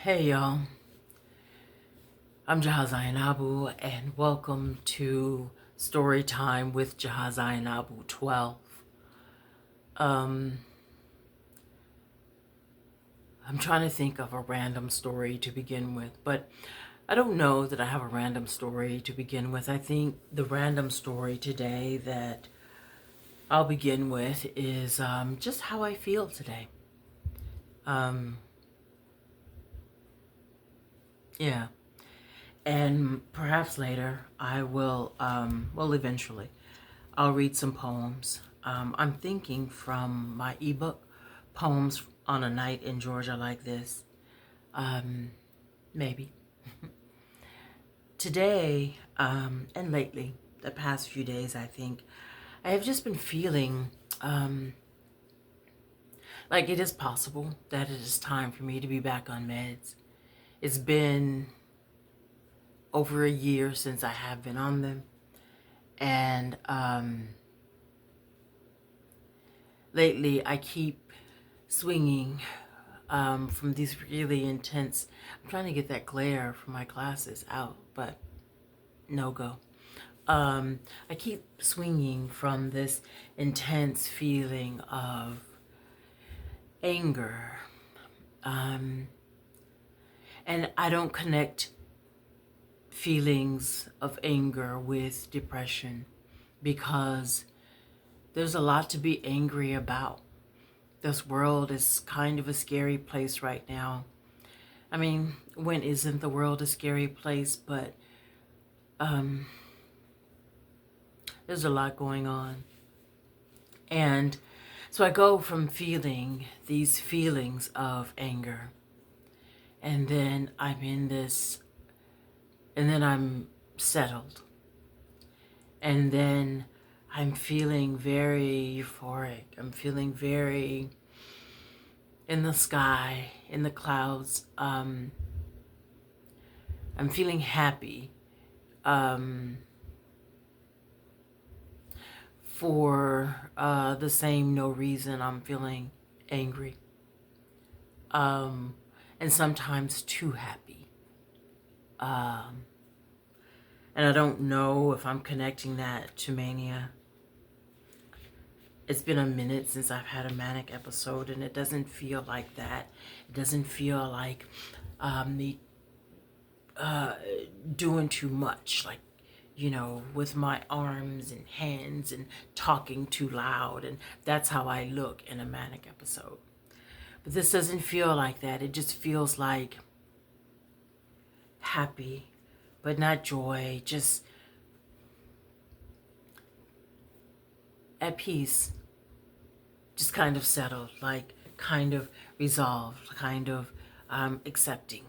Hey y'all, I'm Jaha Zainabu and welcome to Storytime with Jaha Zainabu 12. I'm trying to think of a random story to begin with, but I don't know that I have a random story to begin with. I think the random story today that I'll begin with is just how I feel today. Yeah. And perhaps later I will, well, eventually, I'll read some poems. I'm thinking from my ebook, Poems on a Night in Georgia Like This. Maybe. Today, and lately, the past few days, I think, I have just been feeling like it is possible that it is time for me to be back on meds. It's been over a year since I have been on them. And lately, I keep swinging from these really intense. I'm trying to get that glare from my glasses out, but no go. I keep swinging from this intense feeling of anger. And I don't connect feelings of anger with depression because there's a lot to be angry about. This world is kind of a scary place right now. I mean, when isn't the world a scary place? But there's a lot going on. And so I go from feeling these feelings of anger, and then I'm in this, and then I'm settled. And then I'm feeling very euphoric. I'm feeling very in the sky, in the clouds. I'm feeling happy for the same no reason I'm feeling angry. And sometimes too happy. And I don't know if I'm connecting that to mania. It's been a minute since I've had a manic episode, and it doesn't feel like that. It doesn't feel like me doing too much, like, you know, with my arms and hands and talking too loud. And that's how I look in a manic episode. But this doesn't feel like that. It just feels like happy, but not joy, just at peace, just kind of settled, like kind of resolved, kind of accepting.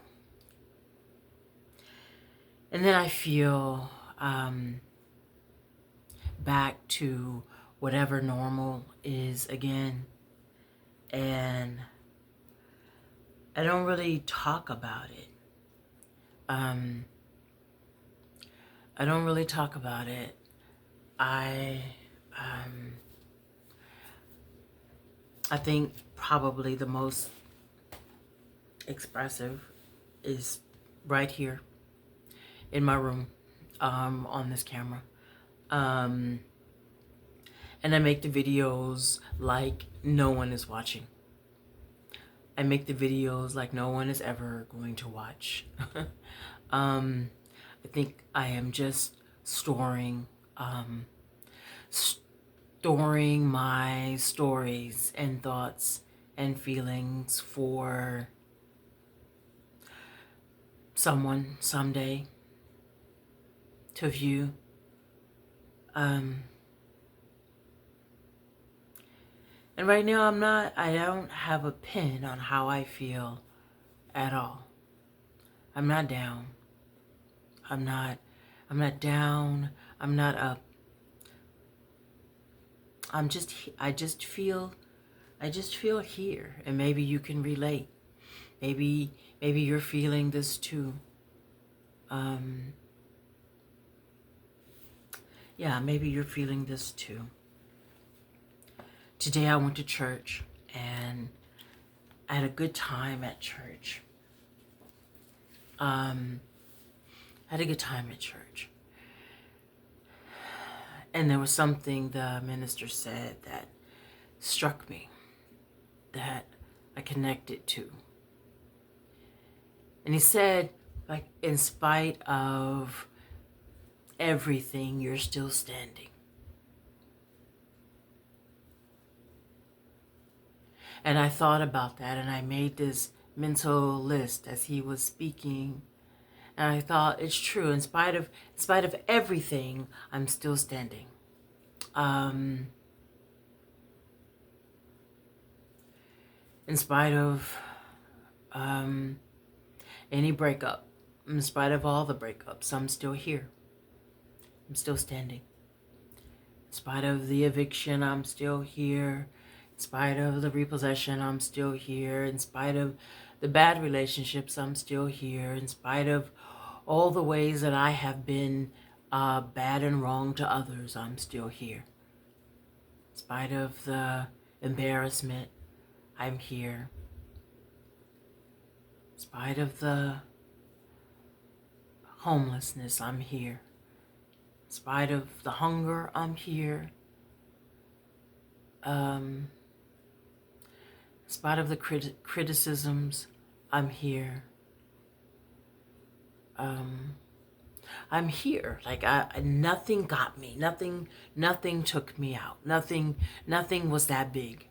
And then I feel back to whatever normal is again. And I don't really talk about it. I don't really talk about it. I think probably the most expressive is right here in my room, on this camera. And I make the videos like no one is watching. I make the videos like no one is ever going to watch. I think I am just storing my stories and thoughts and feelings for someone someday to view. And right now I don't have a pin on how I feel at all. I'm not down. I'm not down. I'm not up. I just feel here, and maybe you can relate. Maybe you're feeling this too. Yeah, maybe you're feeling this too. Today I went to church and I had a good time at church. I had a good time at church. And there was something the minister said that struck me, that I connected to. And he said, like, in spite of everything, you're still standing. And I thought about that, and I made this mental list as he was speaking. And I thought, it's true. In spite of everything, I'm still standing. In spite of any breakup, in spite of all the breakups, I'm still here. I'm still standing. In spite of the eviction, I'm still here. In spite of the repossession, I'm still here. In spite of the bad relationships, I'm still here. In spite of all the ways that I have been bad and wrong to others, I'm still here. In spite of the embarrassment, I'm here. In spite of the homelessness, I'm here. In spite of the hunger, I'm here. In spite of the criticisms, I'm here. I'm here. Like nothing got me. Nothing took me out. Nothing was that big.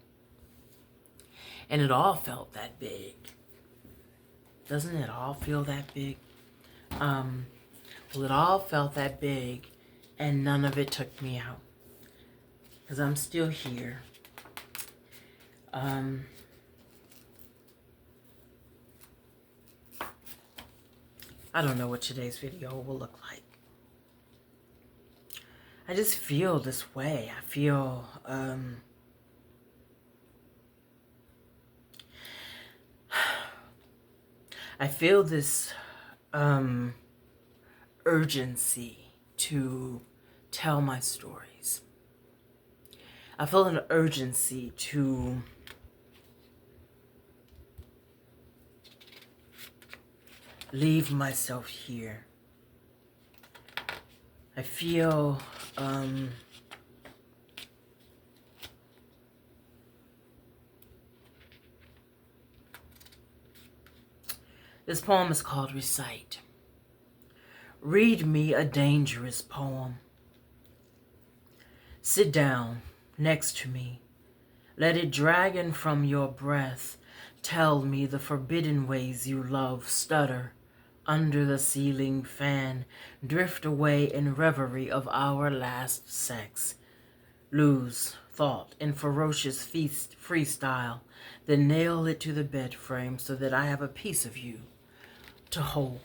And it all felt that big. Doesn't it all feel that big? Well, it all felt that big, and none of it took me out. Because I'm still here. I don't know what today's video will look like. I just feel this way. I feel this urgency to tell my stories. I feel an urgency to leave myself here. I feel this poem is called Recite. Read me a dangerous poem. Sit down next to me. Let it dragon from your breath. Tell me the forbidden ways you love. Stutter under the ceiling fan. Drift away in reverie of our last sex. Lose thought in ferocious freestyle. Then nail it to the bed frame so that I have a piece of you to hold.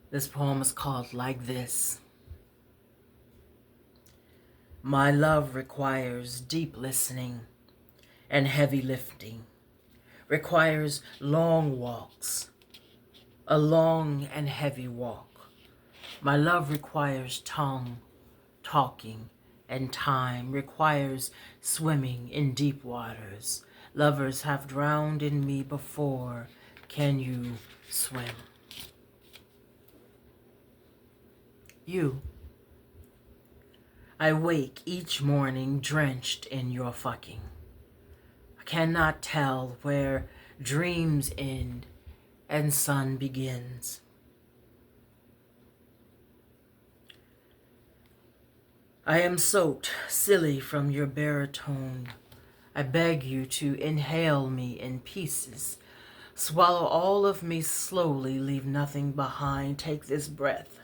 This poem is called Like This. My love requires deep listening and heavy lifting, requires long walks, a long and heavy walk. My love requires tongue, talking, and time, requires swimming in deep waters. Lovers have drowned in me before. Can you swim? You. I wake each morning drenched in your fucking. I cannot tell where dreams end and sun begins. I am soaked, silly from your baritone. I beg you to inhale me in pieces. Swallow all of me slowly, leave nothing behind. Take this breath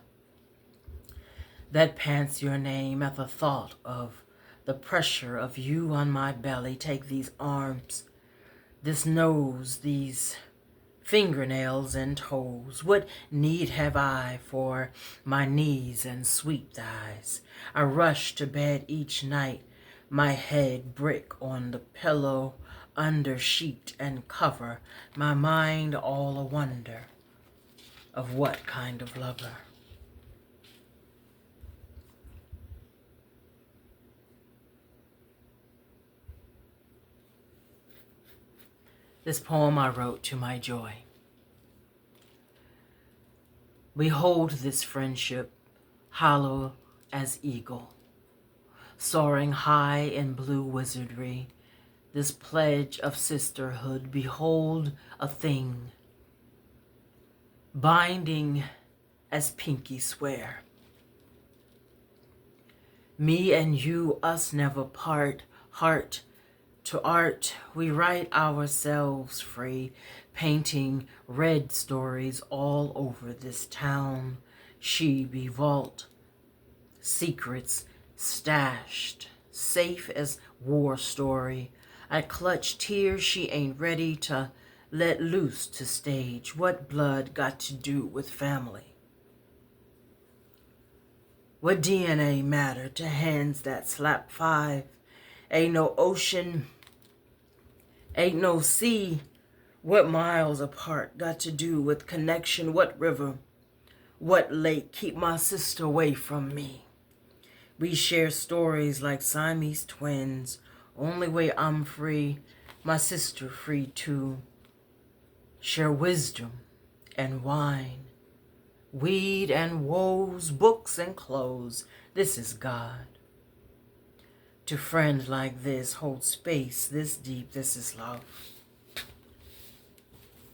that pants your name at the thought of the pressure of you on my belly. Take these arms, this nose, these fingernails and toes. What need have I for my knees and sweet thighs? I rush to bed each night, My head brick on the pillow, under sheet and cover, my mind all a wonder of what kind of lover. This poem I wrote to my joy. We hold this friendship, hollow as eagle, soaring high in blue wizardry, this pledge of sisterhood. Behold a thing, binding as pinky swear. Me and you, us never part, heart to art, we write ourselves free, painting red stories all over this town. She be vault, secrets stashed, safe as war story. I clutch tears she ain't ready to let loose to stage. What blood got to do with family? What DNA matter to hands that slap five? Ain't no ocean, ain't no sea. What miles apart got to do with connection? What river, what lake keep my sister away from me? We share stories like Siamese twins. Only way I'm free, my sister free too. Share wisdom and wine, weed and woes, books and clothes. This is God. To friends like this, hold space this deep. This is love.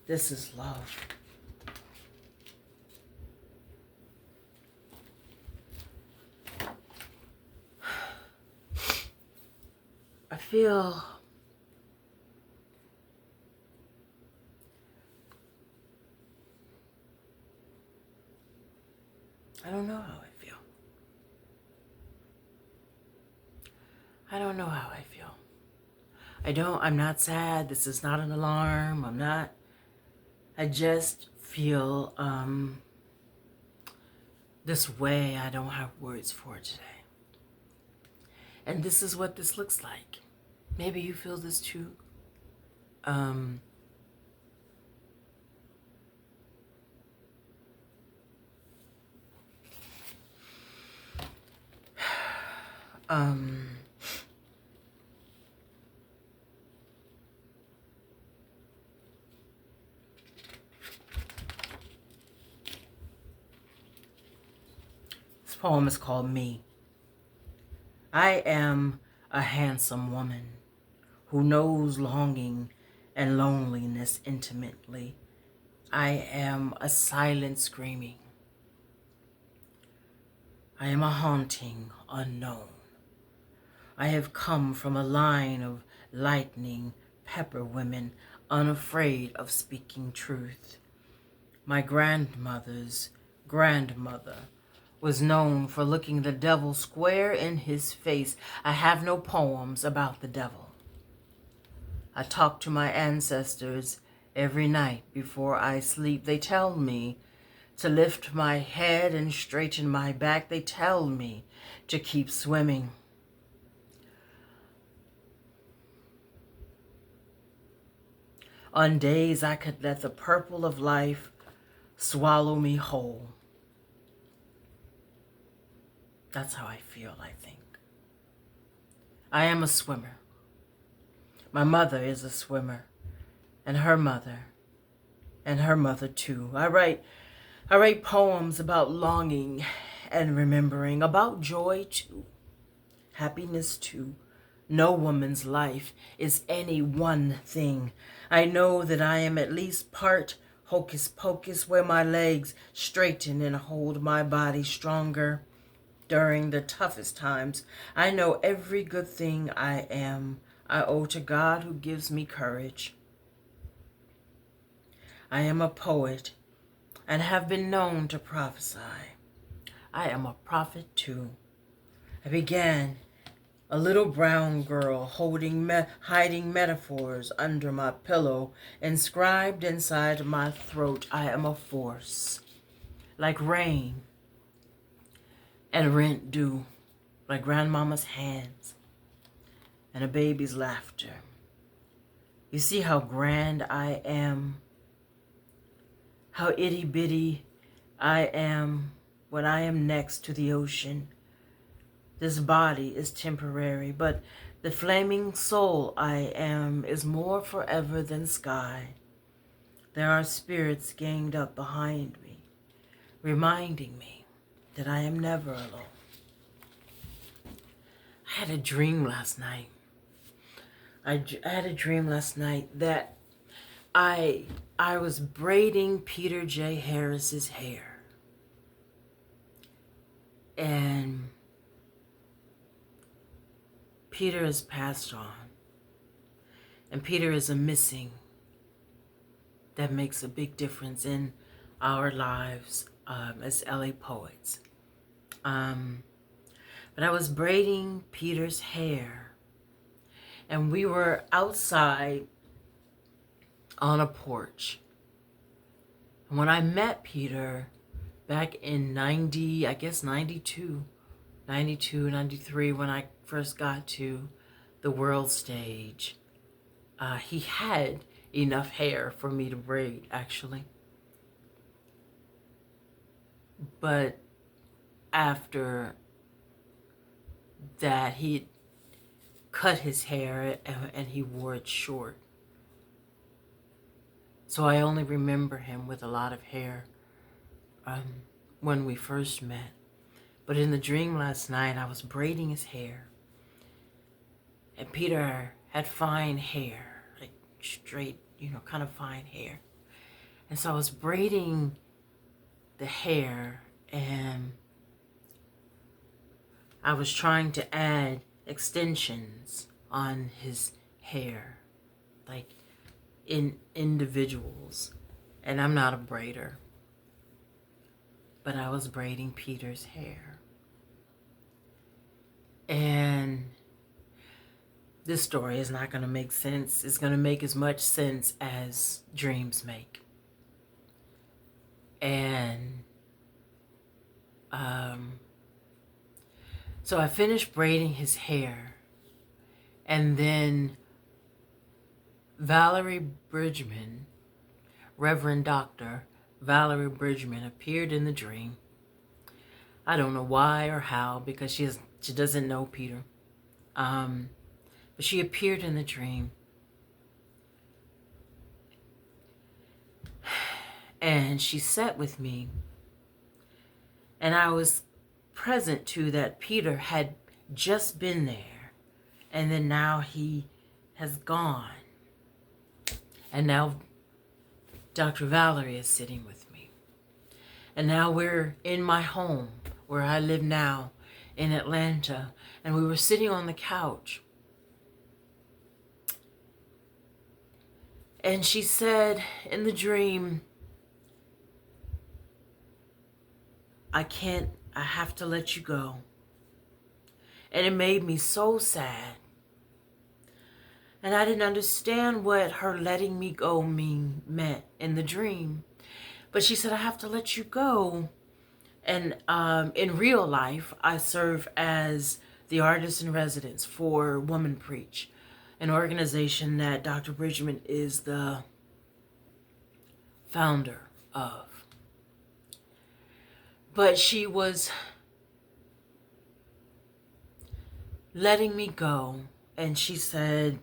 This is love. I feel I don't know how I feel. I don't know how I feel. I'm not sad. This is not an alarm. I just feel this way. I don't have words for it today. And this is what this looks like. Maybe you feel this too. Um, this poem is called Me. I am a handsome woman who knows longing and loneliness intimately. I am a silent screaming. I am a haunting unknown. I have come from a line of lightning pepper women unafraid of speaking truth. My grandmother's grandmother was known for looking the devil square in his face. I have no poems about the devil. I talk to my ancestors every night before I sleep. They tell me to lift my head and straighten my back. They tell me to keep swimming. On days I could let the purple of life swallow me whole. That's how I feel, I think. I am a swimmer. My mother is a swimmer, and her mother too. I write poems about longing and remembering, about joy too, happiness too. No woman's life is any one thing. I know that I am at least part hocus pocus, where my legs straighten and hold my body stronger during the toughest times. I know every good thing I am, I owe to God who gives me courage. I am a poet and have been known to prophesy. I am a prophet too. I began a little brown girl hiding metaphors under my pillow, inscribed inside my throat. I am a force, like rain and rent due, like grandmama's hands. and a baby's laughter. You see how grand I am, how itty-bitty I am when I am next to the ocean. This body is temporary, but the flaming soul I am is more forever than sky. There are spirits ganged up behind me, reminding me that I am never alone. I had a dream last night. I had a dream last night that I was braiding Peter J. Harris's hair. And Peter has passed on. And Peter is a missing. That makes a big difference in our lives as LA poets. But I was braiding Peter's hair, and we were outside on a porch. And when I met Peter back in 92, 93, when I first got to the world stage, he had enough hair for me to braid, actually. But after that, he cut his hair and he wore it short. So I only remember him with a lot of hair when we first met. But in the dream last night, I was braiding his hair. And Peter had fine hair, like straight, kind of fine hair. And so I was braiding the hair, and I was trying to add extensions on his hair, like in individuals. And I'm not a braider, but I was braiding Peter's hair. And this story is not going to make sense. It's going to make as much sense as dreams make. And so I finished braiding his hair, and then Valerie Bridgman, Reverend Dr. Valerie Bridgman, appeared in the dream. I don't know why or how, because she doesn't know Peter. But she appeared in the dream. And she sat with me. And I was present to that Peter had just been there. And then now he has gone. And now Dr. Valerie is sitting with me. And now we're in my home, where I live now in Atlanta. And we were sitting on the couch. And she said in the dream, I have to let you go. And it made me so sad. And I didn't understand what her letting me go meant in the dream. But she said, I have to let you go. And in real life, I serve as the artist in residence for Woman Preach, an organization that Dr. Bridgman is the founder of. But she was letting me go, and she said,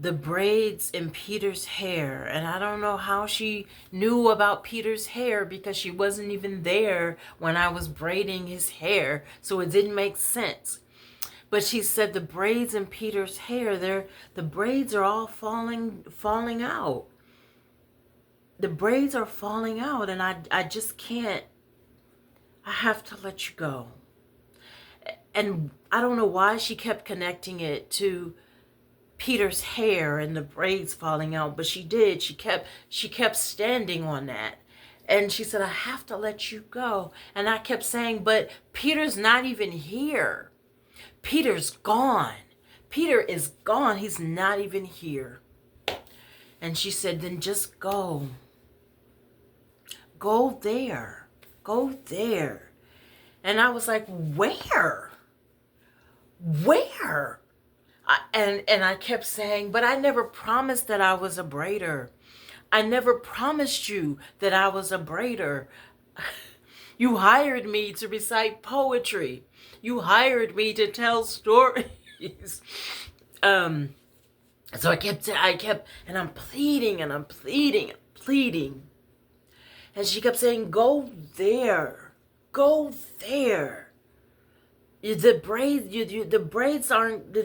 the braids in Peter's hair, and I don't know how she knew about Peter's hair, because she wasn't even there when I was braiding his hair, so it didn't make sense. But she said the braids in Peter's hair, the braids are all falling out. The braids are falling out, and I just can't. I have to let you go. And I don't know why she kept connecting it to Peter's hair and the braids falling out, but she did. She kept standing on that. And she said, I have to let you go. And I kept saying, but Peter's not even here. Peter's gone. Peter is gone. He's not even here. And she said, then just go. Go there. Go there. And I was like, where? Where? And I kept saying, but I never promised that I was a braider. I never promised you that I was a braider. You hired me to recite poetry. You hired me to tell stories. So I kept, and I'm pleading and I'm pleading and pleading. And she kept saying, go there. Go there. The braids, the braids aren't,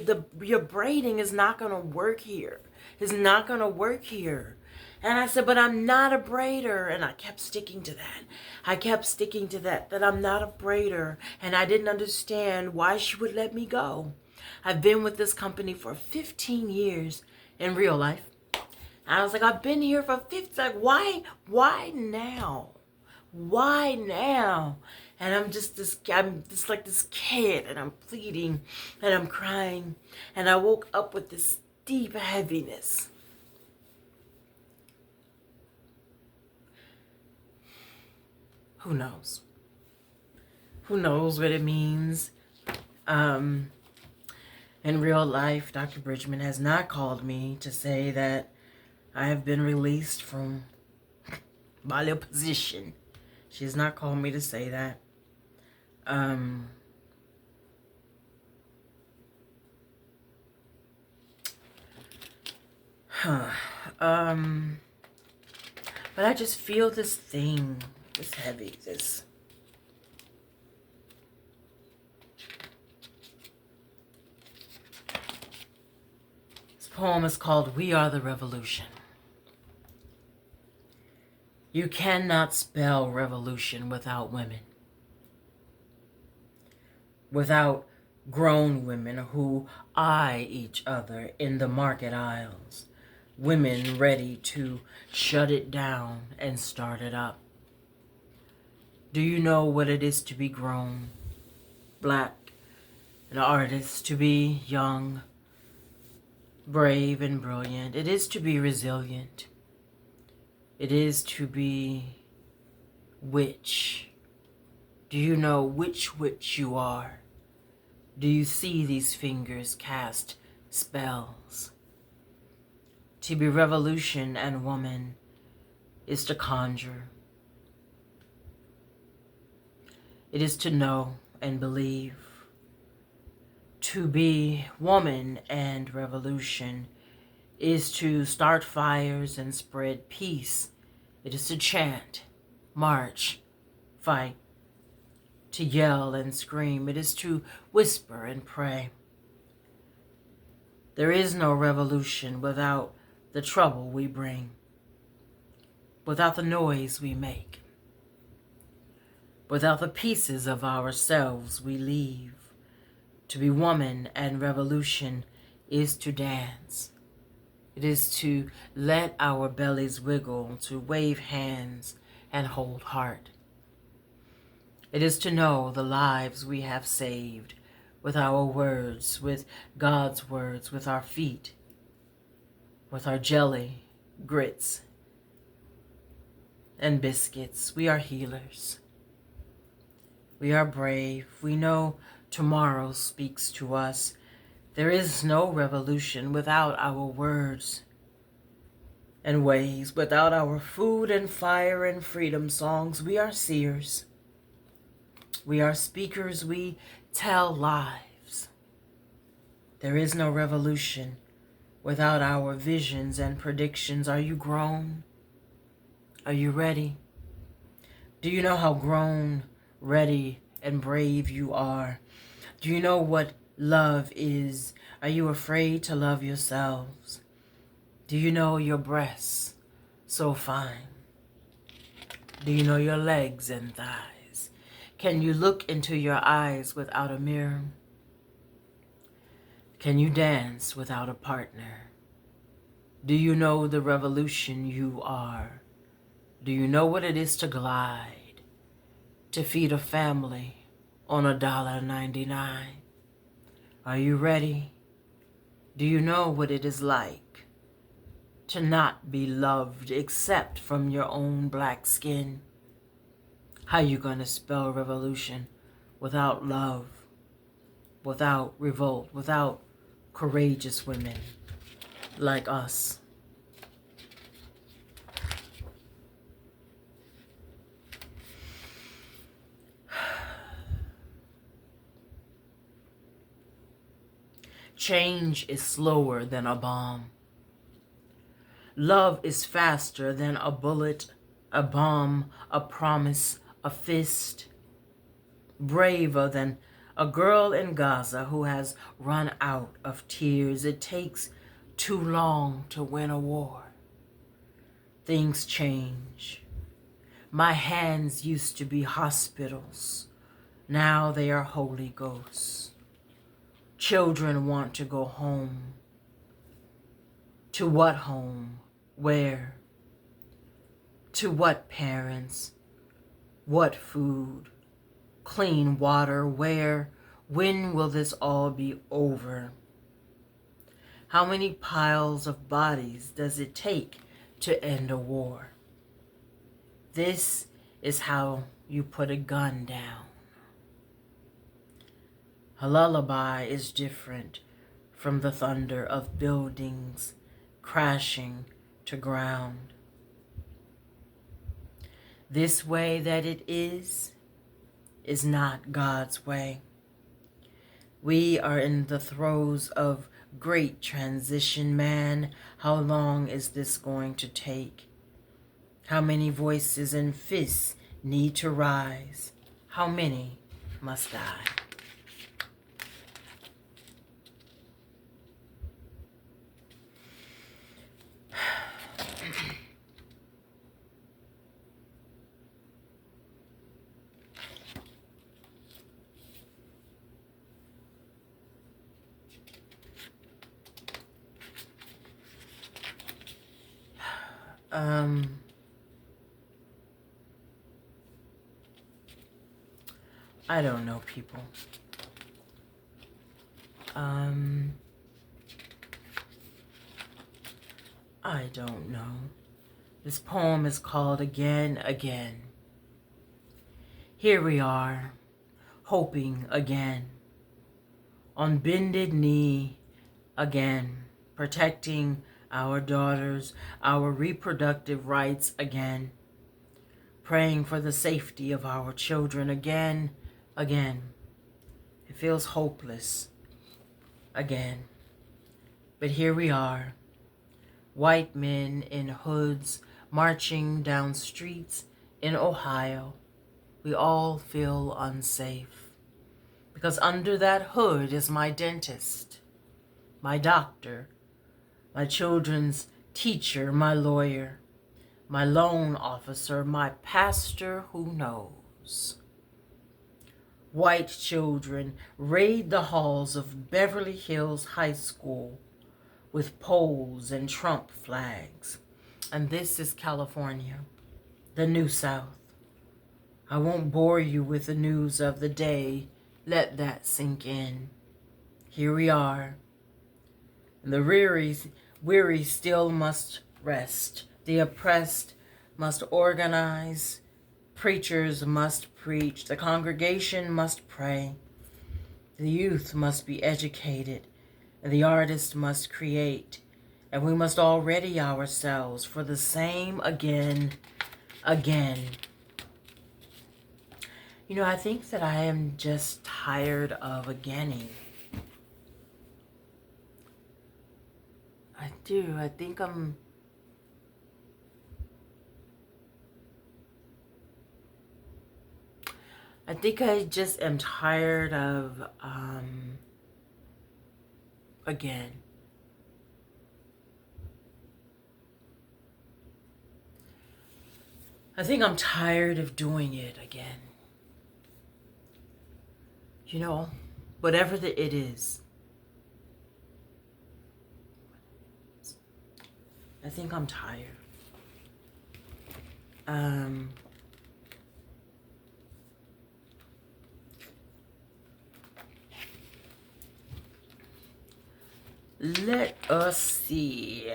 your braiding is not going to work here. It's not going to work here. And I said, but I'm not a braider. And I kept sticking to that. I kept sticking to that I'm not a braider. And I didn't understand why she would let me go. I've been with this company for 15 years in real life. And I was like, I've been here for 15, like, why now? Why now? And I'm just like this kid, and I'm pleading, and I'm crying. And I woke up with this deep heaviness. Who knows? Who knows what it means? In real life, Dr. Bridgman has not called me to say that I have been released from my little position. She has not called me to say that. But I just feel this thing, this heavy, this. This poem is called We Are the Revolution. You cannot spell revolution without women. Without grown women who eye each other in the market aisles. Women ready to shut it down and start it up. Do you know what it is to be grown, black, an artist, to be young, brave and brilliant? It is to be resilient. It is to be witch. Do you know which witch you are? Do you see these fingers cast spells? To be revolution and woman is to conjure. It is to know and believe. To be woman and revolution is to start fires and spread peace. It is to chant, march, fight, to yell and scream. It is to whisper and pray. There is no revolution without the trouble we bring, without the noise we make, without the pieces of ourselves we leave. To be woman and revolution is to dance. It is to let our bellies wiggle, to wave hands and hold heart. It is to know the lives we have saved with our words, with God's words, with our feet, with our jelly, grits, and biscuits. We are healers. We are brave. We know tomorrow speaks to us. There is no revolution without our words and ways, without our food and fire and freedom songs. We are seers. We are speakers. We tell lives. There is no revolution without our visions and predictions. Are you grown? Are you ready? Do you know how grown, ready, and brave you are? Do you know what love is? Are you afraid to love yourselves? Do you know your breasts so fine? Do you know your legs and thighs? Can you look into your eyes without a mirror? Can you dance without a partner? Do you know the revolution you are? Do you know what it is to glide, to feed a family on $1.99? Are you ready? Do you know what it is like to not be loved except from your own black skin? How you gonna spell revolution without love, without revolt, without courageous women like us. Change is slower than a bomb. Love is faster than a bullet, a bomb, a promise, a fist. Braver than a girl in Gaza who has run out of tears. It takes too long to win a war. Things change. My hands used to be hospitals. Now they are Holy Ghosts. Children want to go home. To what home? Where? To what parents? What food? Clean water? Where? When will this all be over? How many piles of bodies does it take to end a war? This is how you put a gun down. A lullaby is different from the thunder of buildings crashing to ground. This way that it is not God's way. We are in the throes of great transition, man. How long is this going to take? How many voices and fists need to rise? How many must die? I don't know, people. I don't know. This poem is called Again, Again. Here we are, hoping again, on bended knee again, protecting our daughters, our reproductive rights again, praying for the safety of our children again, again. It feels hopeless again. But here we are, white men in hoods marching down streets in Ohio. We all feel unsafe because under that hood is my dentist, my doctor, my children's teacher, my lawyer, my loan officer, my pastor who knows. White children raid the halls of Beverly Hills High School with poles and Trump flags. And this is California, the New South. I won't bore you with the news of the day. Let that sink in. Here we are. And the weary still must rest. The oppressed must organize. Preachers must preach. The congregation must pray. The youth must be educated. And the artist must create. And we must all ready ourselves for the same again. You know, I think that I am just tired of againin'. I do. I think I just am tired of again. I think I'm tired of doing it again. You know, whatever it is. I think I'm tired. Let us see.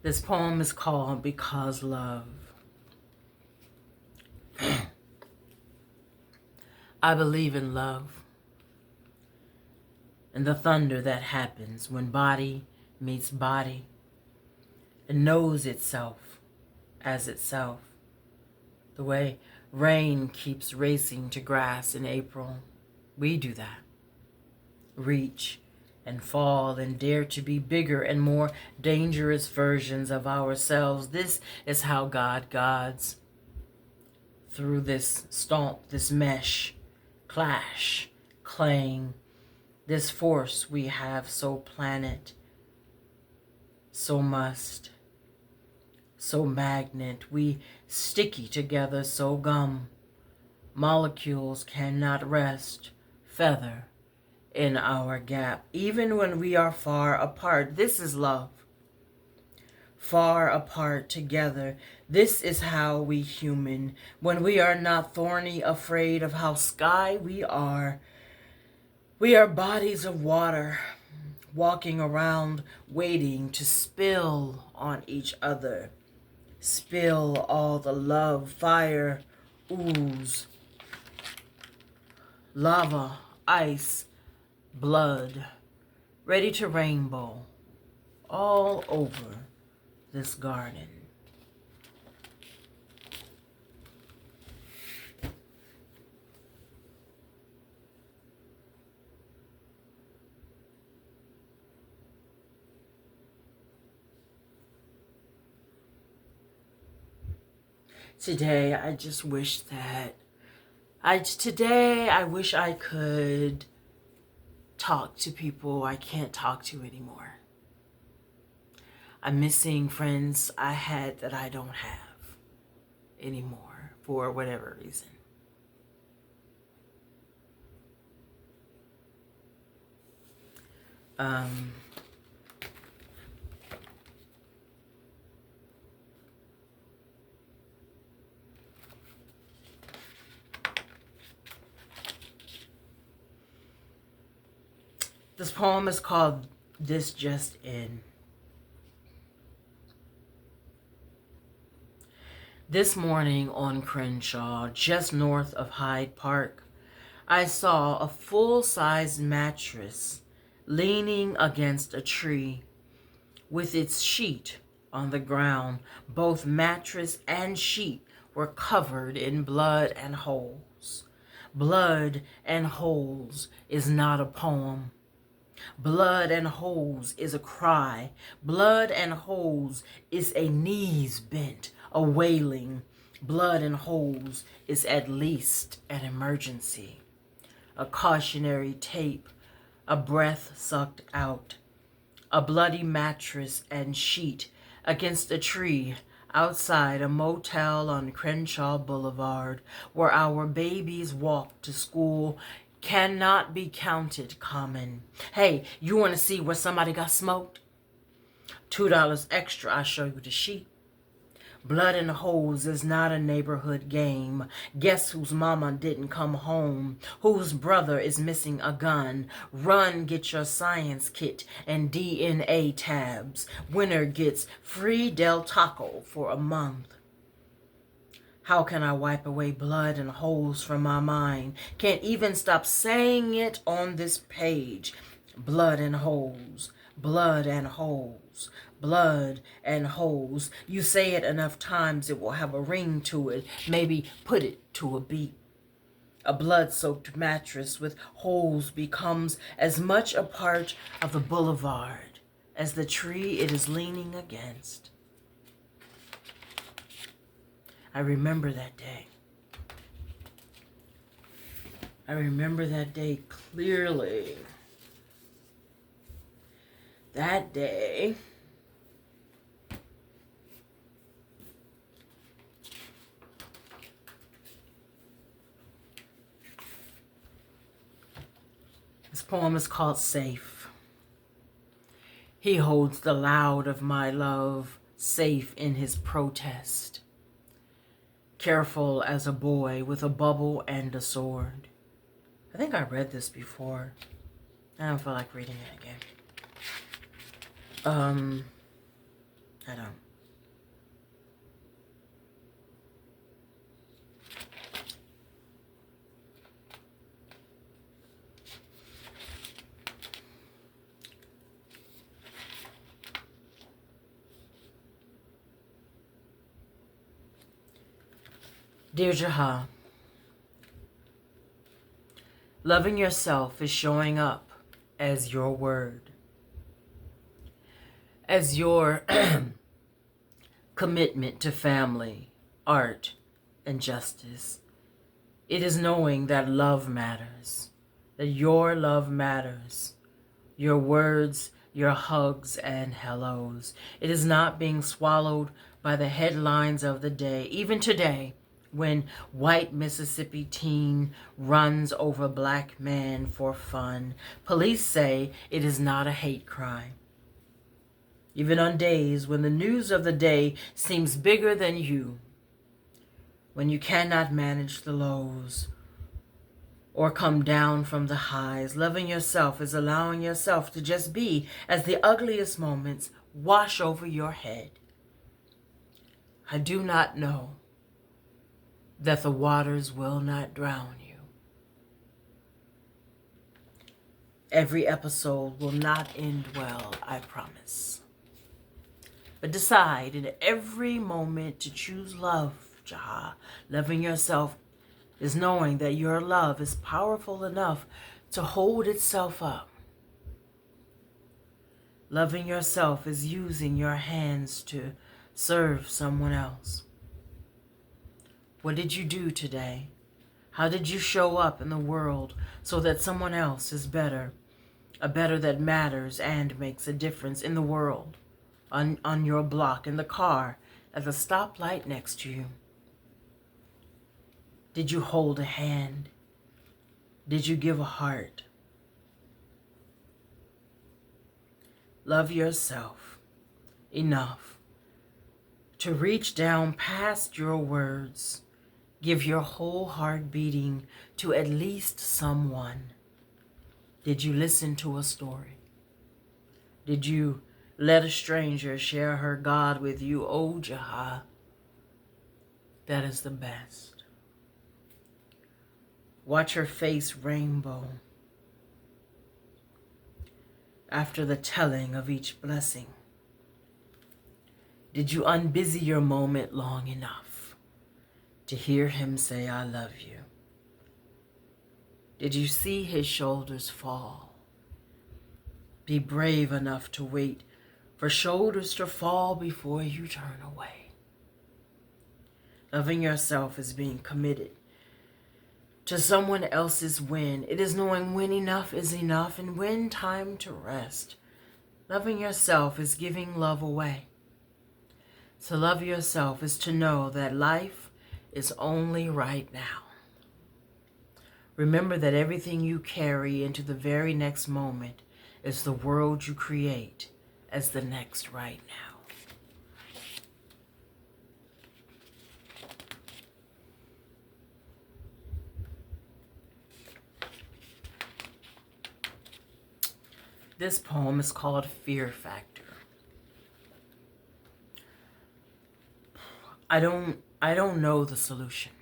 This poem is called Because Love. I believe in love and the thunder that happens when body meets body and knows itself as itself. The way rain keeps racing to grass in April, we do that. Reach and fall and dare to be bigger and more dangerous versions of ourselves. This is how God gods through this stomp, this mesh, clash, clang, this force we have so planet, so must, so magnet, we sticky together so gum. Molecules cannot rest, feather in our gap, even when we are far apart. This is love. Far apart together. This is how we human, when we are not thorny, afraid of how sky we are. We are bodies of water, walking around, waiting to spill on each other. Spill all the love, fire, ooze, lava, ice, blood, ready to rainbow all over this garden. Today, I just wish that I wish I could talk to people I can't talk to anymore. I'm missing friends I had that I don't have anymore for whatever reason. This poem is called This Just In. This morning on Crenshaw, just north of Hyde Park, I saw a full-size mattress leaning against a tree with its sheet on the ground. Both mattress and sheet were covered in blood and holes. Blood and holes is not a poem. Blood and holes is a cry. Blood and holes is a knees bent, a wailing. Blood and holes is at least an emergency. A cautionary tape, a breath sucked out. A bloody mattress and sheet against a tree outside a motel on Crenshaw Boulevard where our babies walk to school cannot be counted common. Hey, you want to see where somebody got smoked? $2 extra, I'll show you the sheet. Blood and holes is not a neighborhood game. Guess whose mama didn't come home? Whose brother is missing a gun? Run, get your science kit and DNA tabs. Winner gets free Del Taco for a month. How can I wipe away blood and holes from my mind? Can't even stop saying it on this page. Blood and holes, blood and holes, blood and holes. You say it enough times, it will have a ring to it. Maybe put it to a beat. A blood-soaked mattress with holes becomes as much a part of the boulevard as the tree it is leaning against. I remember that day. I remember that day clearly. That day, this poem is called Safe. He holds the loud of my love safe in his protest. Careful as a boy with a bubble and a sword. I think I read this before. I don't feel like reading it again. I don't. Dear Jaha, loving yourself is showing up as your word, as your commitment to family, art, and justice. It is knowing that love matters, that your love matters, your words, your hugs and hellos. It is not being swallowed by the headlines of the day, even today, when white Mississippi teen runs over black man for fun. Police say it is not a hate crime. Even on days when the news of the day seems bigger than you, when you cannot manage the lows or come down from the highs, loving yourself is allowing yourself to just be as the ugliest moments wash over your head. I do not know that the waters will not drown you. Every episode will not end well, I promise. But decide in every moment to choose love, Jaha. Loving yourself is knowing that your love is powerful enough to hold itself up. Loving yourself is using your hands to serve someone else. What did you do today? How did you show up in the world so that someone else is better? A better that matters and makes a difference in the world, on your block, in the car, at the stoplight next to you. Did you hold a hand? Did you give a heart? Love yourself enough to reach down past your words. Give your whole heart beating to at least someone. Did you listen to a story? Did you let a stranger share her God with you? Oh, Jaha, that is the best. Watch her face rainbow after the telling of each blessing. Did you unbusy your moment long enough to hear him say, I love you? Did you see his shoulders fall? Be brave enough to wait for shoulders to fall before you turn away. Loving yourself is being committed to someone else's win. It is knowing when enough is enough and when time to rest. Loving yourself is giving love away. To love yourself is to know that life is only right now. Remember that everything you carry into the very next moment is the world you create as the next right now. This poem is called Fear Factor. I don't know the solution.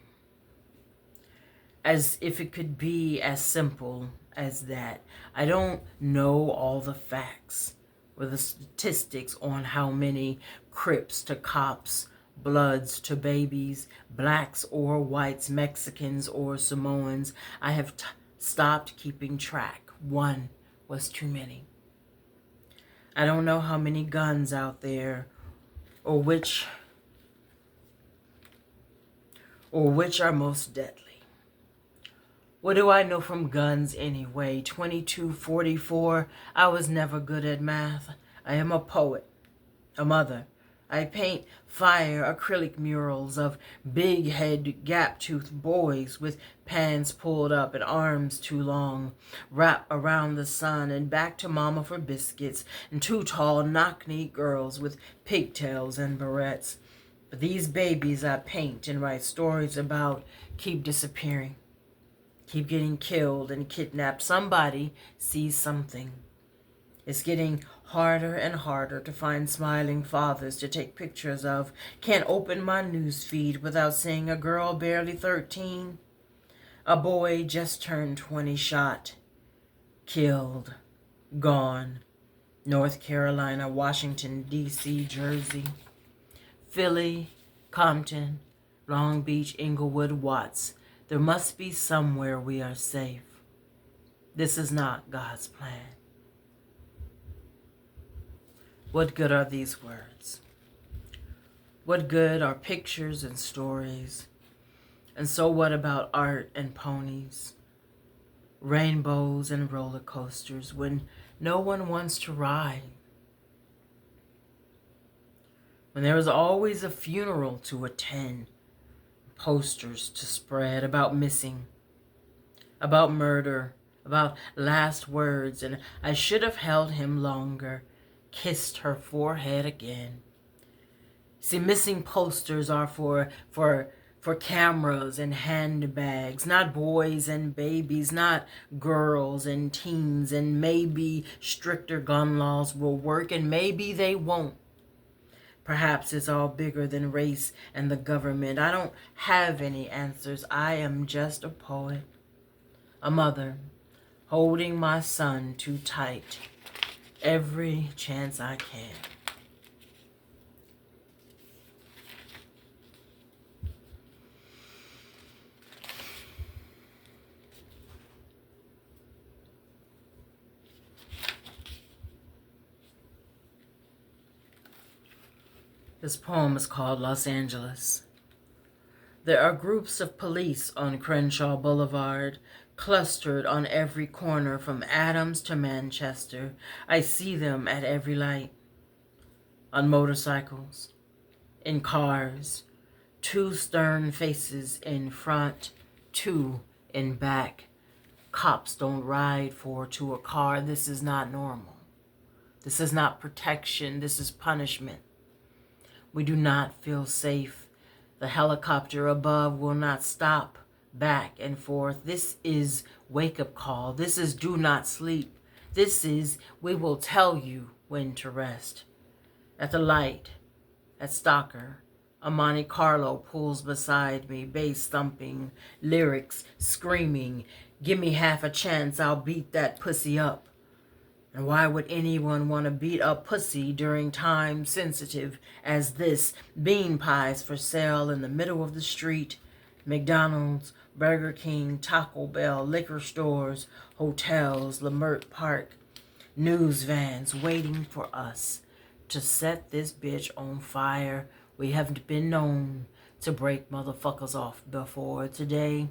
As if it could be as simple as that. I don't know all the facts or the statistics on how many Crips to cops, Bloods to babies, blacks or whites, Mexicans or Samoans. I have stopped keeping track. One was too many. I don't know how many guns out there or which are most deadly. What do I know from guns anyway? 2244. I was never good at math. I am a poet, a mother. I paint fire acrylic murals of big-head, gap-toothed boys with pants pulled up and arms too long, wrap around the sun and back to mama for biscuits, and two tall knock-knee girls with pigtails and barrettes. But these babies I paint and write stories about keep disappearing, keep getting killed and kidnapped. Somebody sees something. It's getting Harder and harder to find smiling fathers to take pictures of. Can't open my news feed without seeing a girl barely 13. A boy just turned 20 shot. Killed. Gone. North Carolina, Washington, D.C., Jersey, Philly, Compton, Long Beach, Inglewood, Watts. There must be somewhere we are safe. This is not God's plan. What good are these words? What good are pictures and stories? And so what about art and ponies? Rainbows and roller coasters when no one wants to ride? When there is always a funeral to attend, posters to spread about missing, about murder, about last words, and I should have held him longer, kissed her forehead again. See, missing posters are for cameras and handbags, not boys and babies, not girls and teens, and maybe stricter gun laws will work, and maybe they won't. Perhaps it's all bigger than race and the government. I don't have any answers. I am just a poet, a mother, holding my son too tight every chance I can. This poem is called Los Angeles. There are groups of police on Crenshaw Boulevard, clustered on every corner from Adams to Manchester. I see them at every light. On motorcycles, in cars, two stern faces in front, two in back. Cops don't ride to a car. This is not normal. This is not protection. This is punishment. We do not feel safe. The helicopter above will not stop back and forth. This is wake-up call. This is do not sleep. This is we will tell you when to rest. At the light, at Stalker, a Monte Carlo pulls beside me, bass thumping, lyrics screaming, give me half a chance, I'll beat that pussy up. And why would anyone want to beat up pussy during time sensitive as this? Bean pies for sale in the middle of the street. McDonald's, Burger King, Taco Bell, liquor stores, hotels, Lamert Park. News vans waiting for us to set this bitch on fire. We haven't been known to break motherfuckers off before. Today,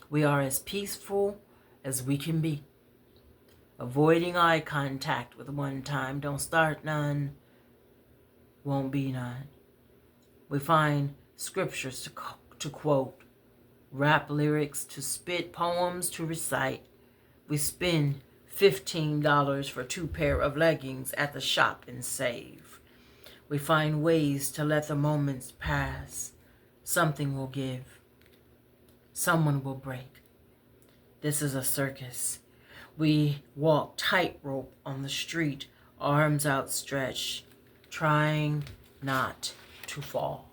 we are as peaceful as we can be. Avoiding eye contact with one time. Don't start none. Won't be none. We find scriptures to quote. Rap lyrics to spit. Poems to recite. We spend $15 for 2 pair of leggings at the shop and save. We find ways to let the moments pass. Something will give. Someone will break. This is a circus. We walk tightrope on the street, arms outstretched, trying not to fall.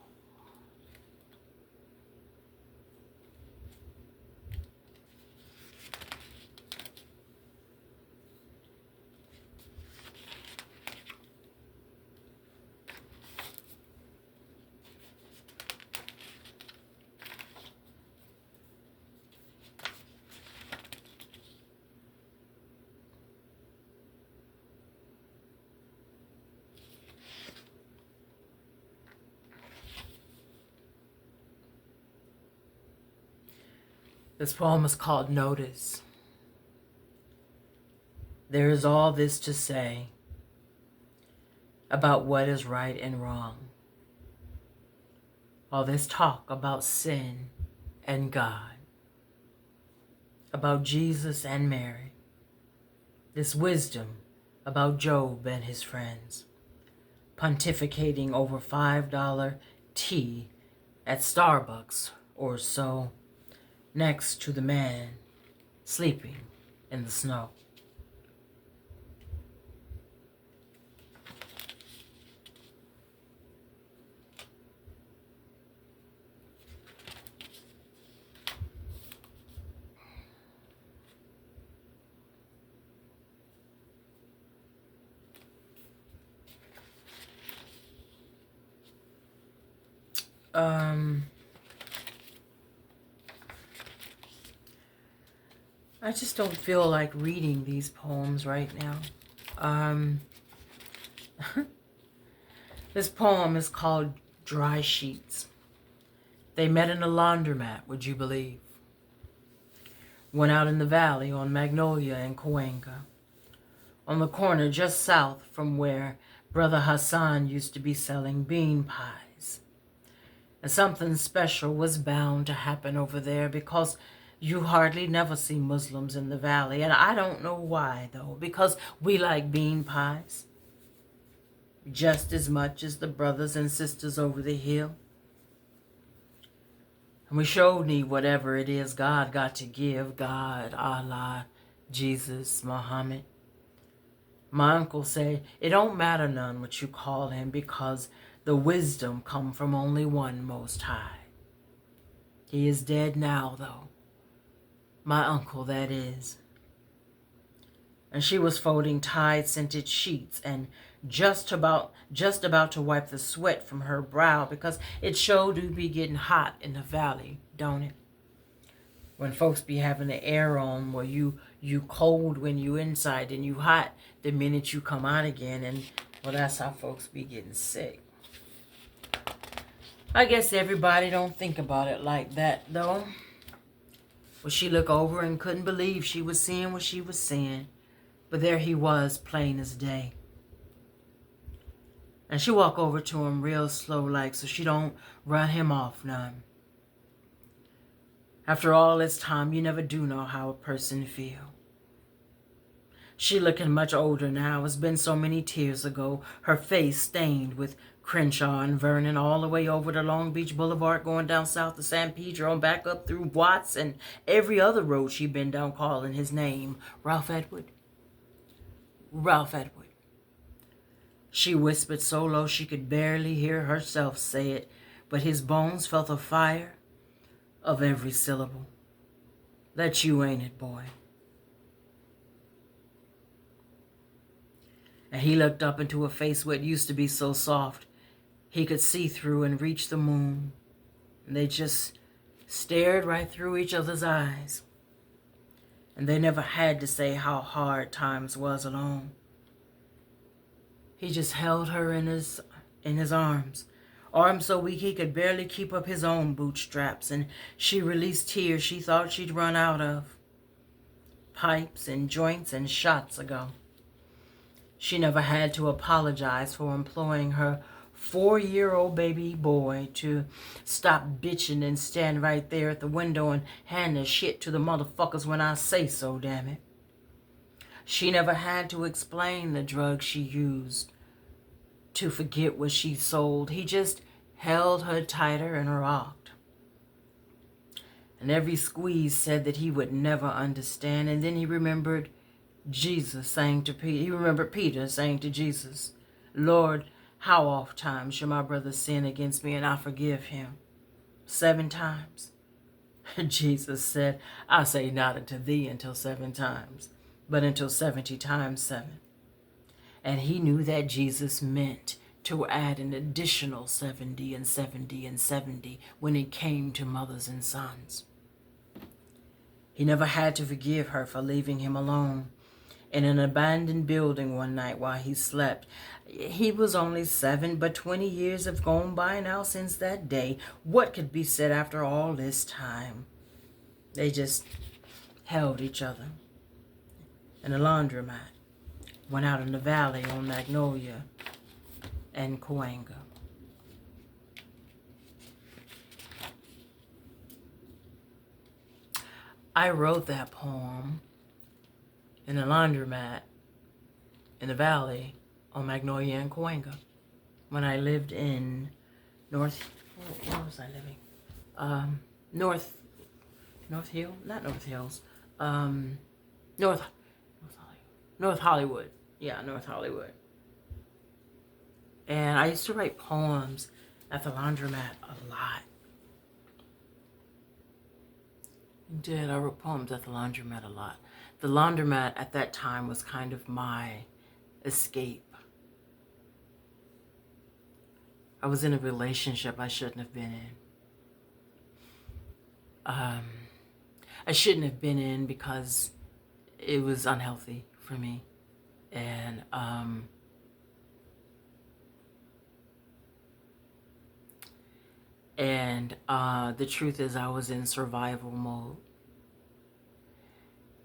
This poem is called Notice. There is all this to say about what is right and wrong. All this talk about sin and God. About Jesus and Mary. This wisdom about Job and his friends. Pontificating over $5 tea at Starbucks or so. Next to the man sleeping in the snow. I just don't feel like reading these poems right now. This poem is called Dry Sheets. They met in a laundromat, would you believe? Went out in the valley on Magnolia and Cahuenga, on the corner just south from where Brother Hassan used to be selling bean pies. And something special was bound to happen over there because you hardly never see Muslims in the valley. And I don't know why, though, because we like bean pies just as much as the brothers and sisters over the hill. And we showed need whatever it is God got to give, God, Allah, Jesus, Muhammad. My uncle said, it don't matter none what you call him because the wisdom come from only one Most High. He is dead now, though. My uncle, that is. And she was folding Tide-scented sheets and just about to wipe the sweat from her brow because it sure do be getting hot in the valley, don't it? When folks be having the air on where you cold when you inside and you hot the minute you come out again, and well, that's how folks be getting sick. I guess everybody don't think about it like that, though. Well, she looked over and couldn't believe she was seeing what she was seeing. But there he was, plain as day. And she walked over to him real slow like so she don't run him off none. After all this time, you never do know how a person feel. She looking much older now. It's been so many tears ago. Her face stained with Crenshaw and Vernon all the way over to Long Beach Boulevard, going down south to San Pedro and back up through Watts and every other road she'd been down calling his name. Ralph Edward. Ralph Edward. She whispered so low she could barely hear herself say it, but his bones felt the fire of every syllable. That's you, ain't it, boy? And he looked up into a face where it used to be so soft he could see through and reach the moon. And they just stared right through each other's eyes. And they never had to say how hard times was alone. He just held her in his arms so weak he could barely keep up his own bootstraps, and she released tears she thought she'd run out of. Pipes and joints and shots ago. She never had to apologize for imploring her 4-year-old baby boy to stop bitching and stand right there at the window and hand the shit to the motherfuckers when I say so, damn it. She never had to explain the drugs she used to forget what she sold. He just held her tighter and rocked. And every squeeze said that he would never understand. And then he remembered Jesus saying to Peter, he remembered Peter saying to Jesus, Lord, how oft times shall my brother sin against me and I forgive him? 7 times? Jesus said, I say not unto thee until 7 times, but until 70 times 7. And he knew that Jesus meant to add an additional 70 and 70 and 70 when it came to mothers and sons. He never had to forgive her for leaving him alone in an abandoned building one night while he slept. He was only 7, but 20 years have gone by now since that day. What could be said after all this time? They just held each other in a laundromat. Went out in the valley on Magnolia and Cahuenga. I wrote that poem in a laundromat in the valley on Magnolia and Cahuenga when I lived in where was I living? North Hill? Not North Hills. North Hollywood. Yeah, North Hollywood. And I used to write poems at the laundromat a lot. I wrote poems at the laundromat a lot. The laundromat at that time was kind of my escape. I was in a relationship I shouldn't have been in. I shouldn't have been in because it was unhealthy for me. And the truth is I was in survival mode.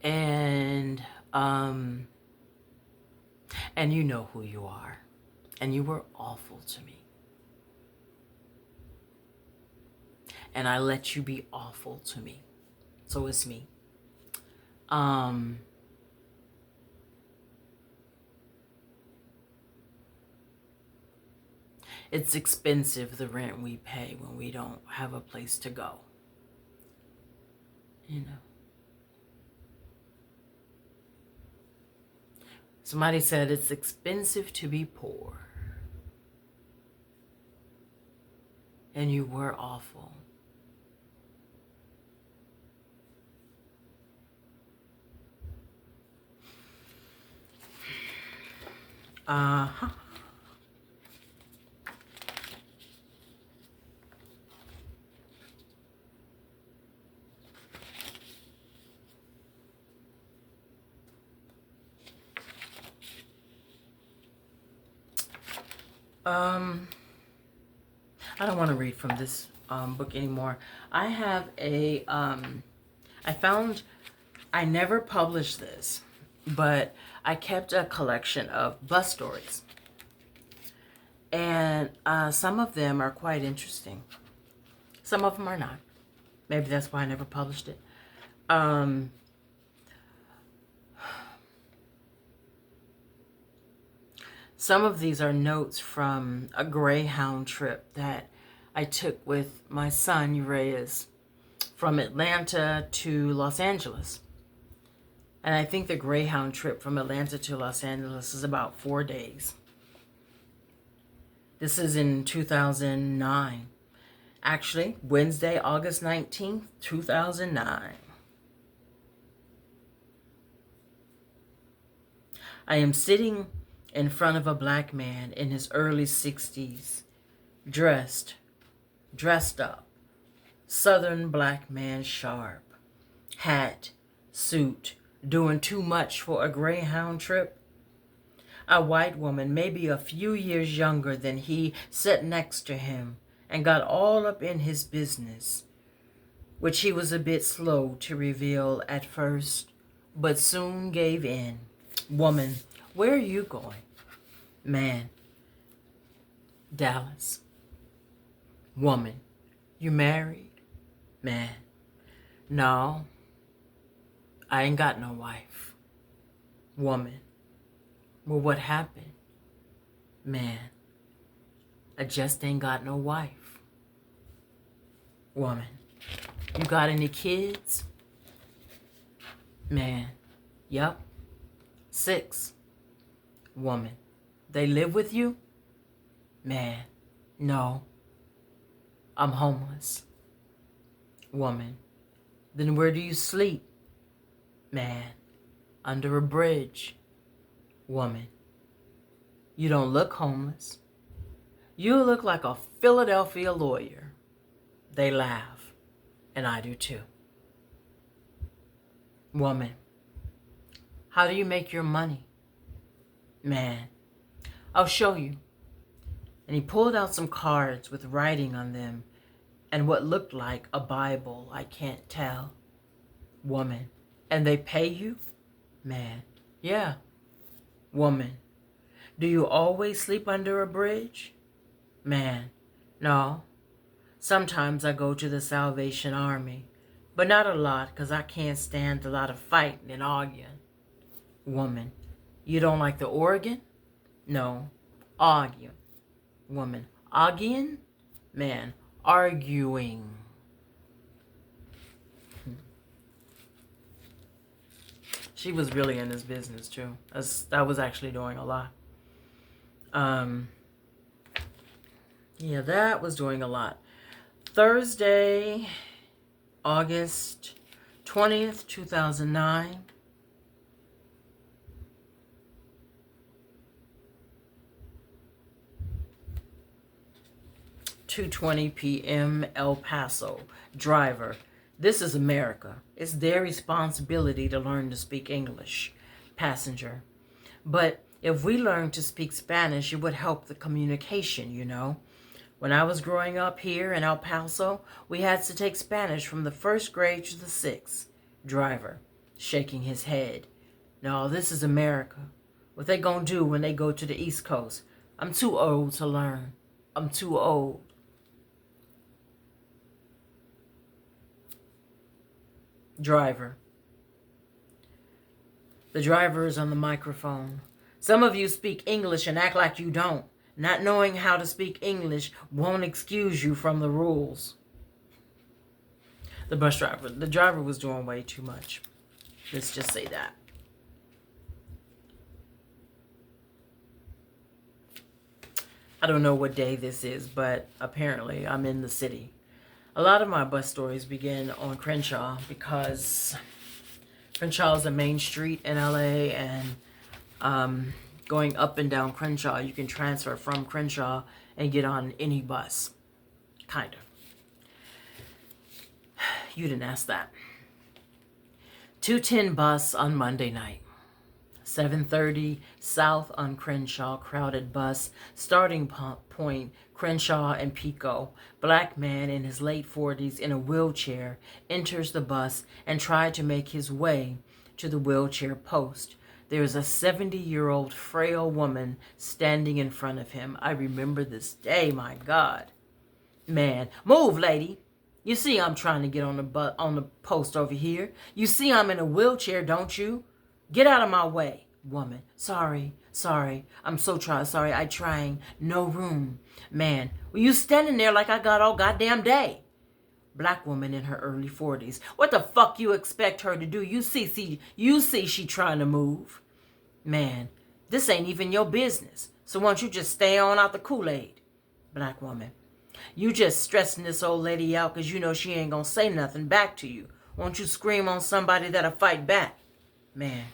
And you know who you are. And you were awful to me. And I let you be awful to me. So it's me. It's expensive, the rent we pay when we don't have a place to go. You know. Somebody said it's expensive to be poor. And you were awful. Uh-huh. I don't want to read from this book anymore. I have a, I never published this, but I kept a collection of bus stories. And some of them are quite interesting. Some of them are not. Maybe that's why I never published it. Some of these are notes from a Greyhound trip that I took with my son, Urias, from Atlanta to Los Angeles. And I think the Greyhound trip from Atlanta to Los Angeles is about 4 days. This is in 2009. Actually, Wednesday, August 19th, 2009. I am sitting in front of a black man in his early 60s, dressed up, Southern black man sharp, hat, suit, doing too much for a Greyhound trip. A white woman, maybe a few years younger than he, sat next to him and got all up in his business, which he was a bit slow to reveal at first, but soon gave in. Woman, where are you going? Man, Dallas. Woman, you married? Man, no, I ain't got no wife. Woman, well, what happened? Man, I just ain't got no wife. Woman, you got any kids? Man, yep, 6. Woman, they live with you? Man, no, I'm homeless. Woman, then where do you sleep? Man, under a bridge. Woman, you don't look homeless. You look like a Philadelphia lawyer. They laugh, and I do too. Woman, how do you make your money? Man, I'll show you. And he pulled out some cards with writing on them and what looked like a Bible, I can't tell. Woman, and they pay you? Man, yeah. Woman, do you always sleep under a bridge? Man, no. Sometimes I go to the Salvation Army, but not a lot because I can't stand a lot of fighting and arguing. Woman, you don't like the organ? No, arguing. Woman, arguing? Man, arguing. She was really in this business too. That was actually doing a lot. Yeah, that was doing a lot. Thursday, August 20th, 2009. 2:20 p.m. El Paso. Driver. This is America. It's their responsibility to learn to speak English. Passenger. But if we learned to speak Spanish, it would help the communication, you know. When I was growing up here in El Paso, we had to take Spanish from the first grade to the sixth. Driver, shaking his head. No, this is America. What they gonna do when they go to the East Coast? I'm too old to learn. I'm too old. Driver. The driver is on the microphone. Some of you speak English and act like you don't. Not knowing how to speak English won't excuse you from the rules. The bus driver. The driver was doing way too much. Let's just say that. I don't know what day this is, but apparently I'm in the city. A lot of my bus stories begin on Crenshaw because Crenshaw is a main street in LA, and going up and down Crenshaw, you can transfer from Crenshaw and get on any bus. Kind of. You didn't ask that. 2:10 bus on Monday night. 7:30 south on Crenshaw, crowded bus, starting point Crenshaw and Pico. Black man in his late 40s in a wheelchair enters the bus and tried to make his way to the wheelchair post. There is a 70-year-old frail woman standing in front of him. I remember this day, my God. Man, move, lady. You see I'm trying to get on the post over here. You see I'm in a wheelchair, don't you? Get out of my way, woman. Sorry. I'm so sorry. I trying. No room. Man, well, you standing there like I got all goddamn day. Black woman in her early 40s. What the fuck you expect her to do? You see she trying to move. Man, this ain't even your business. So why don't you just stay on out the Kool-Aid? Black woman. You just stressing this old lady out because you know she ain't gonna say nothing back to you. Won't you scream on somebody that'll fight back? Man,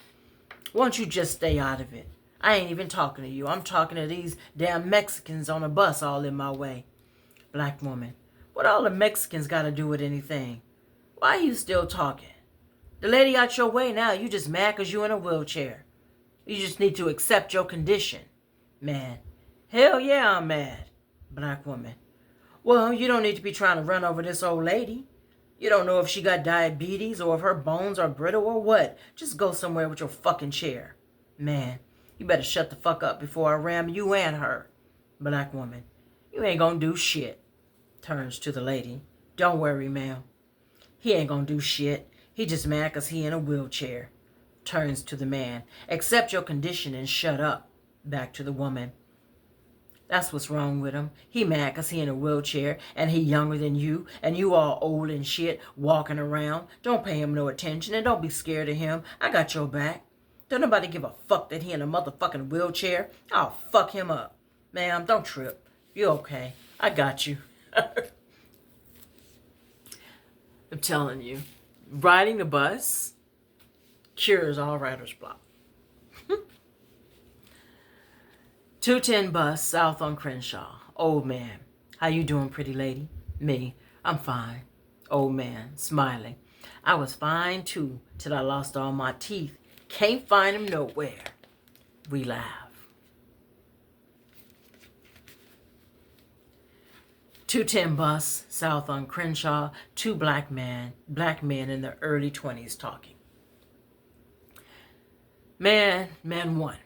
won't you just stay out of it? I ain't even talking to you. I'm talking to these damn Mexicans on a bus all in my way. Black woman. What all the Mexicans got to do with anything? Why are you still talking? The lady out your way now, you just mad because you in a wheelchair. You just need to accept your condition. Man, hell yeah, I'm mad. Black woman. Well, you don't need to be trying to run over this old lady. You don't know if she got diabetes or if her bones are brittle or what. Just go somewhere with your fucking chair. Man, you better shut the fuck up before I ram you and her. Black woman. You ain't gonna do shit. Turns to the lady. Don't worry, ma'am. He ain't gonna do shit. He just mad because he in a wheelchair. Turns to the man. Accept your condition and shut up. Back to the woman. That's what's wrong with him. He mad because he in a wheelchair and he younger than you and you all old and shit walking around. Don't pay him no attention and don't be scared of him. I got your back. Don't nobody give a fuck that he in a motherfucking wheelchair. I'll fuck him up. Ma'am, don't trip. You okay. I got you. I'm telling you, riding the bus cures all writer's block. 2:10 bus south on Crenshaw. Old man. How you doing, pretty lady? Me. I'm fine. Old man, smiling. I was fine too till I lost all my teeth. Can't find them nowhere. We laugh. 2:10 bus south on Crenshaw. Two black men in their early 20s talking. Man one.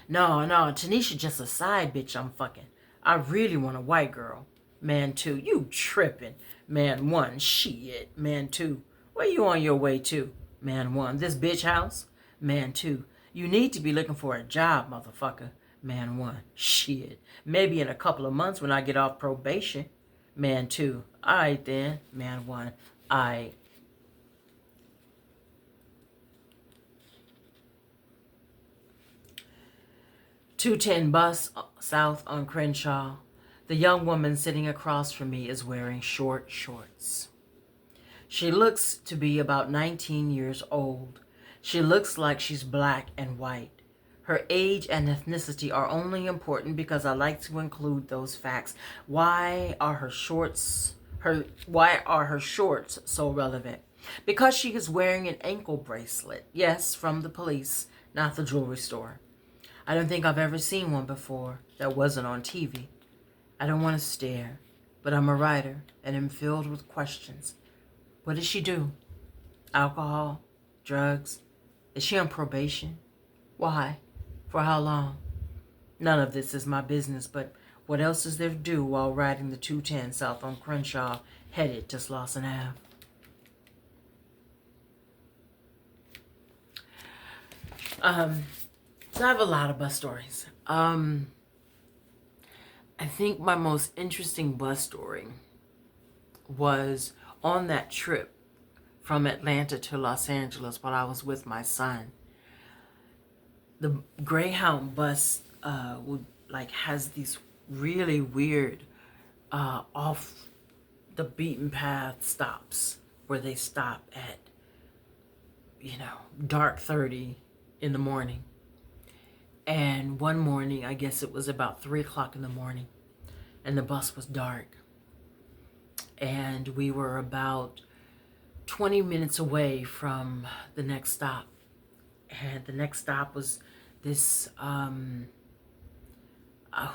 No, Tanisha just a side bitch I'm fucking. I really want a white girl. Man two. You tripping. Man one. Shit. Man two. Where you on your way to? Man one. This bitch house? Man two. You need to be looking for a job, motherfucker. Man one. Shit. Maybe in a couple of months when I get off probation. Man two. Alright then. Man one. Alright. 2:10 bus south on Crenshaw. The young woman sitting across from me is wearing short shorts. She looks to be about 19 years old. She looks like she's black and white. Her age and ethnicity are only important because I like to include those facts. Why are her shorts so relevant? Because she is wearing an ankle bracelet. Yes, from the police, not the jewelry store. I don't think I've ever seen one before that wasn't on TV. I don't want to stare, but I'm a writer and am filled with questions. What did she do? Alcohol? Drugs? Is she on probation? Why? For how long? None of this is my business, but what else is there to do while riding the 210 south on Crenshaw, headed to Slauson Ave? So I have a lot of bus stories. I think my most interesting bus story was on that trip from Atlanta to Los Angeles while I was with my son. The Greyhound bus has these really weird off the beaten path stops where they stop at dark 30 in the morning. And one morning, I guess it was about 3 o'clock in the morning, and the bus was dark, and we were about 20 minutes away from the next stop. And the next stop was this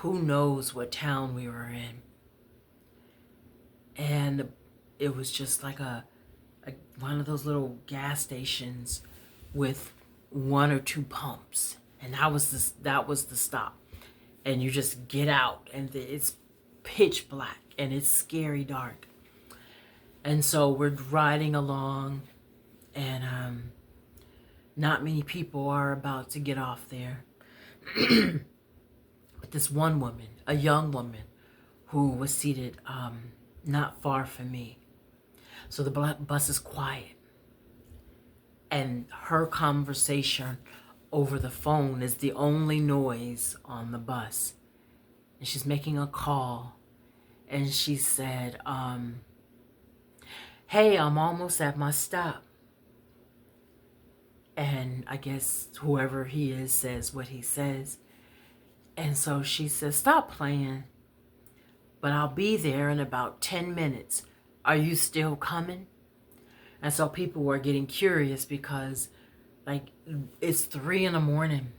who knows what town we were in. And it was just like a one of those little gas stations with 1 or 2 pumps. And that was the stop. And you just get out and it's pitch black and it's scary dark. And so we're riding along, and not many people are about to get off there. But this one woman, a young woman, who was seated not far from me. So the bus is quiet, and her conversation over the phone is the only noise on the bus. And she's making a call, and she said, hey, I'm almost at my stop. And I guess whoever he is says what he says. And so she says, stop playing, but I'll be there in about 10 minutes. Are you still coming? And so people were getting curious because it's 3 in the morning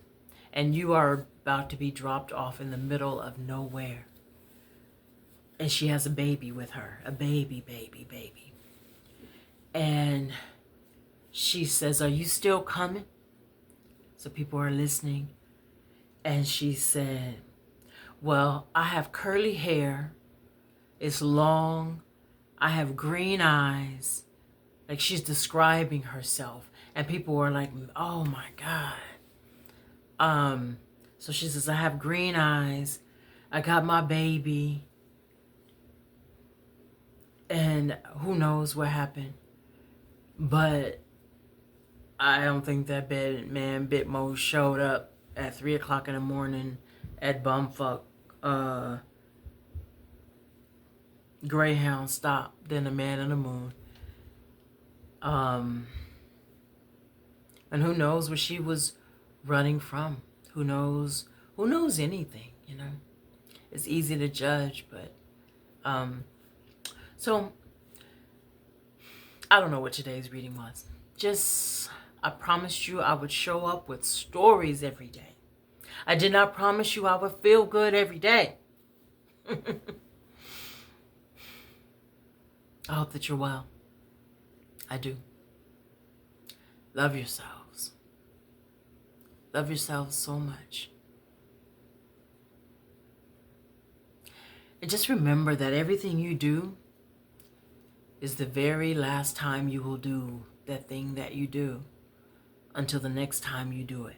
and you are about to be dropped off in the middle of nowhere. And she has a baby with her, a baby. And she says, are you still coming? So people are listening. And she said, well, I have curly hair. It's long. I have green eyes. Like, she's describing herself. And people were like, oh my God. So she says, I have green eyes. I got my baby. And who knows what happened. But I don't think that man Bitmo showed up at 3 o'clock in the morning at bumfuck Greyhound stop than the man in the moon. And who knows where she was running from? Who knows anything, It's easy to judge, but so I don't know what today's reading was. I promised you I would show up with stories every day. I did not promise you I would feel good every day. I hope that you're well. I do. Love yourselves. Love yourselves so much. And just remember that everything you do is the very last time you will do that thing that you do until the next time you do it.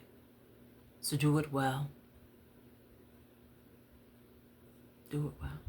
So do it well. Do it well.